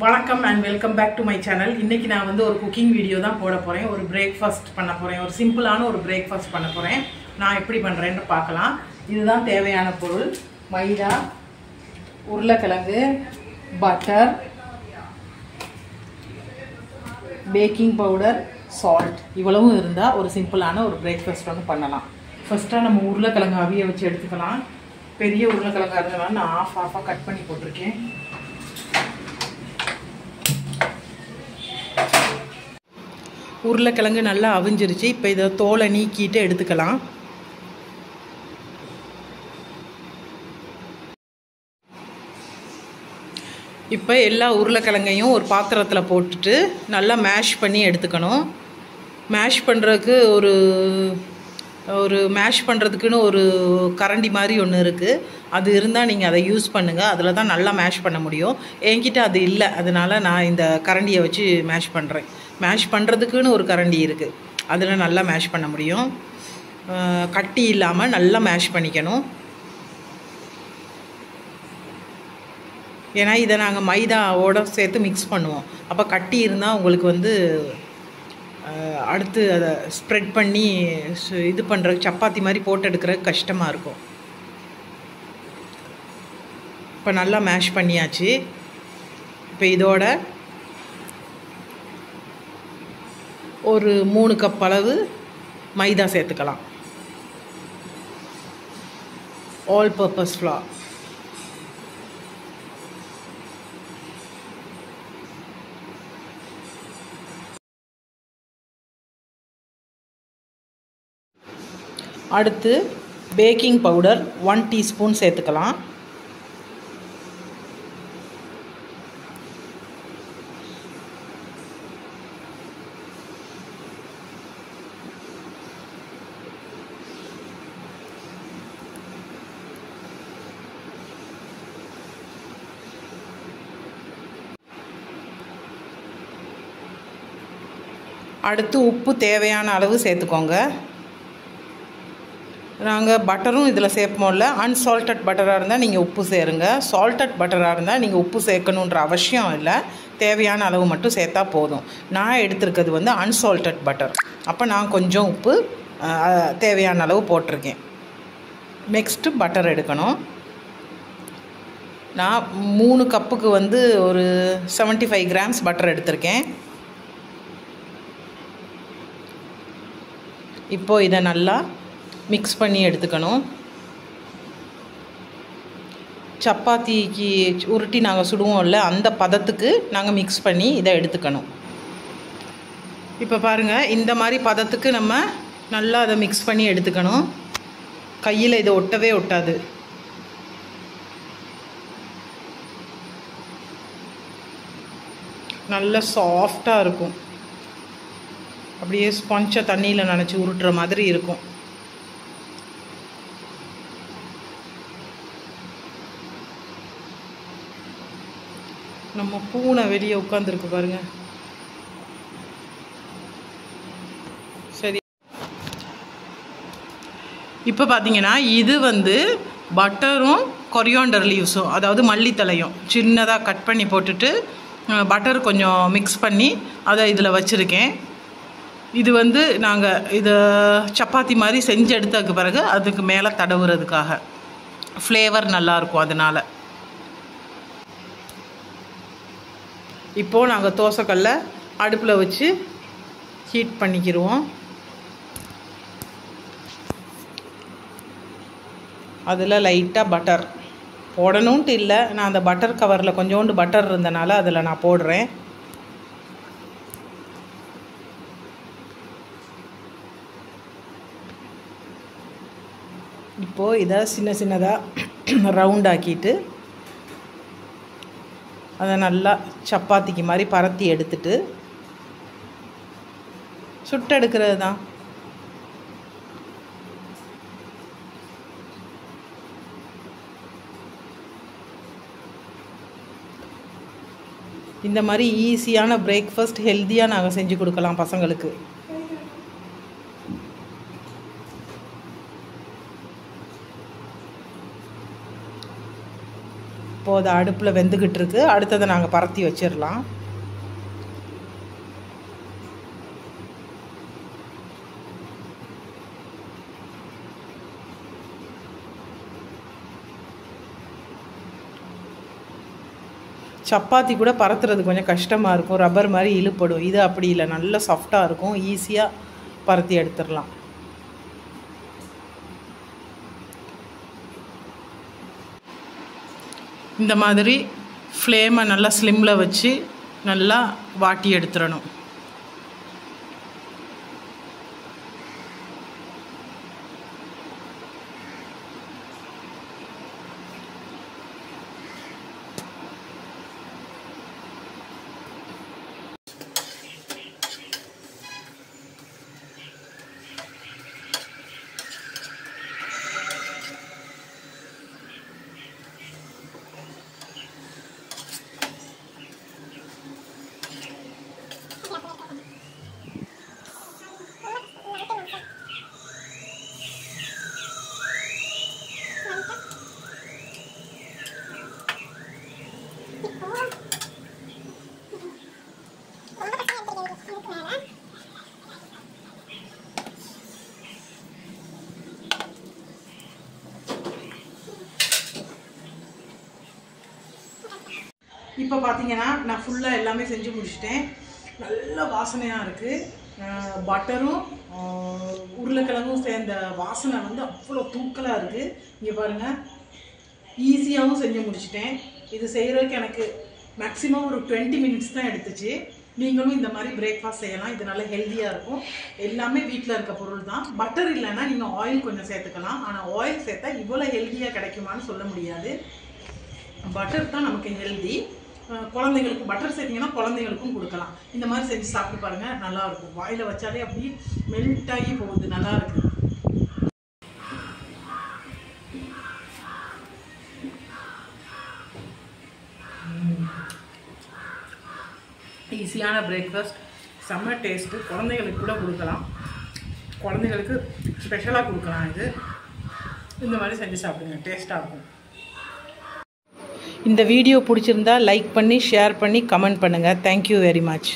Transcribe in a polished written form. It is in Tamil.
வணக்கம் and welcome back to my channel. இன்னைக்கு நான் வந்து ஒரு குக்கிங் வீடியோ தான் போட போறேன். ஒரு பிரேக்ஃபாஸ்ட் பண்ண போறேன். ஒரு சிம்பிளான ஒரு பிரேக்ஃபாஸ்ட் பண்ண போறேன். நான் எப்படி பண்றேன்னு பார்க்கலாம். இதுதான் தேவையான பொருள். மைதா, உருளைக்கிழங்கு, பட்டர், பேக்கிங் பவுடர், சால்ட் இவ்வளவும் இருந்தால் ஒரு சிம்பிளான ஒரு பிரேக்ஃபாஸ்ட் வந்து பண்ணலாம். ஃபர்ஸ்ட்டாக நம்ம உருளைக்கிழங்கு அவிய வச்சு எடுத்துக்கலாம். பெரிய உருளைக்கிழங்காக இருந்தனால நான் ஆஃபாக கட் பண்ணி போட்டிருக்கேன். உருளைக்கிழங்கு நல்லா அவிஞ்சிருச்சு. இப்போ இதை தோலை நீக்கிட்டு எடுத்துக்கலாம். இப்போ எல்லா உருளைக்கிழங்கையும் ஒரு பாத்திரத்தில் போட்டுட்டு நல்லா மேஷ் பண்ணி எடுத்துக்கணும். மேஷ் பண்ணுறதுக்கு ஒரு மேஷ் பண்ணுறதுக்குன்னு ஒரு கரண்டி மாதிரி ஒன்று இருக்குது. அது இருந்தால் நீங்கள் அதை யூஸ் பண்ணுங்கள். அதில் தான் நல்லா மேஷ் பண்ண முடியும். என்கிட்ட அது இல்லை, அதனால் நான் இந்த கரண்டியை வச்சு மேஷ் பண்ணுறேன். மேஷ் பண்ணுறதுக்குன்னு ஒரு கரண்டி இருக்குது, அதில் நல்லா மேஷ் பண்ண முடியும். கட்டி இல்லாமல் நல்லா மேஷ் பண்ணிக்கணும். ஏன்னா இதை நாங்கள் மைதாவோடு சேர்த்து மிக்ஸ் பண்ணுவோம். அப்போ கட்டி இருந்தால் உங்களுக்கு வந்து அடுத்து அதை ஸ்ப்ரெட் பண்ணி இது பண்ணுற சப்பாத்தி மாதிரி போட்டு எடுக்கிறதுக்கு கஷ்டமாக இருக்கும். இப்போ நல்லா மேஷ் பண்ணியாச்சு. இப்போ இதோட ஒரு 3 கப் அளவு மைதா சேர்த்துக்கலாம். All purpose flower. அடுத்து பேக்கிங் பவுடர் 1 டீஸ்பூன் சேர்த்துக்கலாம். அடுத்து உப்பு தேவையான அளவு சேர்த்துக்கோங்க. நாங்கள் பட்டரும் இதில் சேர்ப்போம்ல. அன்சால்டட் பட்டராக இருந்தால் நீங்கள் உப்பு சேருங்க. சால்டட் பட்டராக இருந்தால் நீங்கள் உப்பு சேர்க்கணுன்ற அவசியம் இல்லை. தேவையான அளவு மட்டும் சேர்த்தா போதும். நான் எடுத்துருக்கிறது வந்து அன்சால்டட் பட்டர். அப்போ நான் கொஞ்சம் உப்பு தேவையான அளவு போட்டிருக்கேன். நெக்ஸ்ட்டு பட்டர் எடுக்கணும். நான் 3 கப்புக்கு வந்து ஒரு 75 கிராம்ஸ் பட்டர் எடுத்திருக்கேன். இப்போது இதை நல்லா மிக்ஸ் பண்ணி எடுத்துக்கணும். சப்பாத்திக்கு உருட்டி நாங்கள் சுடுவோம்ல, அந்த பதத்துக்கு நாங்கள் மிக்ஸ் பண்ணி இதை எடுத்துக்கணும். இப்போ பாருங்கள், இந்த மாதிரி பதத்துக்கு நம்ம நல்லா அதை மிக்ஸ் பண்ணி எடுத்துக்கணும். கையில் இதை ஒட்டவே ஒட்டாது. நல்லா சாஃப்டாக இருக்கும். அப்படியே ஸ்பாஞ்சை தண்ணியில் நனைச்சி உருட்டுற மாதிரி இருக்கும். நம்ம பூனை வெளியே உட்காந்துருக்கு பாருங்க. சரி, இப்போ பார்த்தீங்கன்னா இது வந்து பட்டரும் கொரியாண்டர் லீவ்ஸும், அதாவது மல்லித்தலையும் சின்னதாக கட் பண்ணி போட்டுட்டு பட்டர் கொஞ்சம் மிக்ஸ் பண்ணி அதை இதில் வச்சுருக்கேன். இது வந்து நாங்கள் இதை சப்பாத்தி மாதிரி செஞ்சு எடுத்ததுக்கு பிறகு அதுக்கு மேலே தடவுறதுக்காக ஃப்ளேவர் நல்லாயிருக்கும். அதனால் இப்போது நாங்கள் தோசைக்கல்லை அடுப்பில் வச்சு ஹீட் பண்ணிக்கிடுவோம். அதில் லைட்டாக பட்டர் போடணுன்ட்டு இல்லை, நான் அந்த பட்டர் கவரில் கொஞ்சோண்டு பட்டர் இருந்தனால அதில் நான் போடுறேன். இப்போது இதை சின்ன சின்னதாக ரவுண்ட் ஆக்கிட்டு அதை நல்லா சப்பாத்திக்கு மாதிரி பரத்தி எடுத்துட்டு சுட்டு எடுக்கிறது தான். இந்த மாதிரி ஈஸியான பிரேக்ஃபாஸ்ட் ஹெல்த்தியாக நாங்கள் செஞ்சு கொடுக்கலாம் பசங்களுக்கு. இப்போ அது அடுப்பில் வெந்துக்கிட்டு இருக்கு. அடுத்ததை நாங்கள் பரத்தி வச்சிடலாம். சப்பாத்தி கூட பரத்துறது கொஞ்சம் கஷ்டமாக இருக்கும், ரப்பர் மாதிரி இழுப்படும். இது அப்படி இல்லை, நல்ல சாஃப்டாக இருக்கும், ஈஸியாக பரத்தி எடுத்துடலாம். இந்த மாதிரி ஃப்ளேமை நல்லா ஸ்லிம்மில் வச்சு நல்லா வாட்டி எடுத்துடணும். இப்போ பார்த்தீங்கன்னா நான் ஃபுல்லாக எல்லாமே செஞ்சு முடிச்சிட்டேன். நல்ல வாசனையாக இருக்குது. பட்டரும் உருளைக்கிழங்கும் சேர்ந்த வாசனை வந்து அவ்வளோ தூக்கலாக இருக்குது. இங்கே பாருங்கள், ஈஸியாகவும் செஞ்சு முடிச்சிட்டேன். இது செய்கிறதுக்கு எனக்கு மேக்ஸிமம் ஒரு 20 மினிட்ஸ் தான் எடுத்துச்சு. நீங்களும் இந்த மாதிரி பிரேக்ஃபாஸ்ட் செய்யலாம். இது நல்லா ஹெல்த்தியாக இருக்கும். எல்லாமே வீட்டில் இருக்க பொருள் தான். பட்டர் இல்லைன்னா நீங்கள் ஆயில் கொஞ்சம் சேர்த்துக்கலாம். ஆனால் ஆயில் சேர்த்தா இவ்வளோ ஹெல்த்தியாக கிடைக்குமான்னு சொல்ல முடியாது. பட்டர் தான் நமக்கு ஹெல்தி. குழந்தைங்களுக்கு பட்டர் சேர்த்திங்கன்னா குழந்தைங்களுக்கும் கொடுக்கலாம். இந்த மாதிரி செஞ்சு சாப்பிட்டு பாருங்கள், நல்லாயிருக்கும். வாயில் வச்சாலே அப்படி மெல்ட் ஆகி போகுது, நல்லாயிருக்கு. ஈஸியான பிரேக்ஃபாஸ்ட், செம்ம டேஸ்ட்டு. குழந்தைங்களுக்கு கூட கொடுக்கலாம், குழந்தைங்களுக்கு ஸ்பெஷலாக கொடுக்கலாம். இது இந்த மாதிரி செஞ்சு சாப்பிடுங்க, டேஸ்ட்டாக இருக்கும். இந்த வீடியோ பிடிச்சிருந்தா லைக் பண்ணி, ஷேர் பண்ணி, கமெண்ட் பண்ணுங்கள். Thank you very much.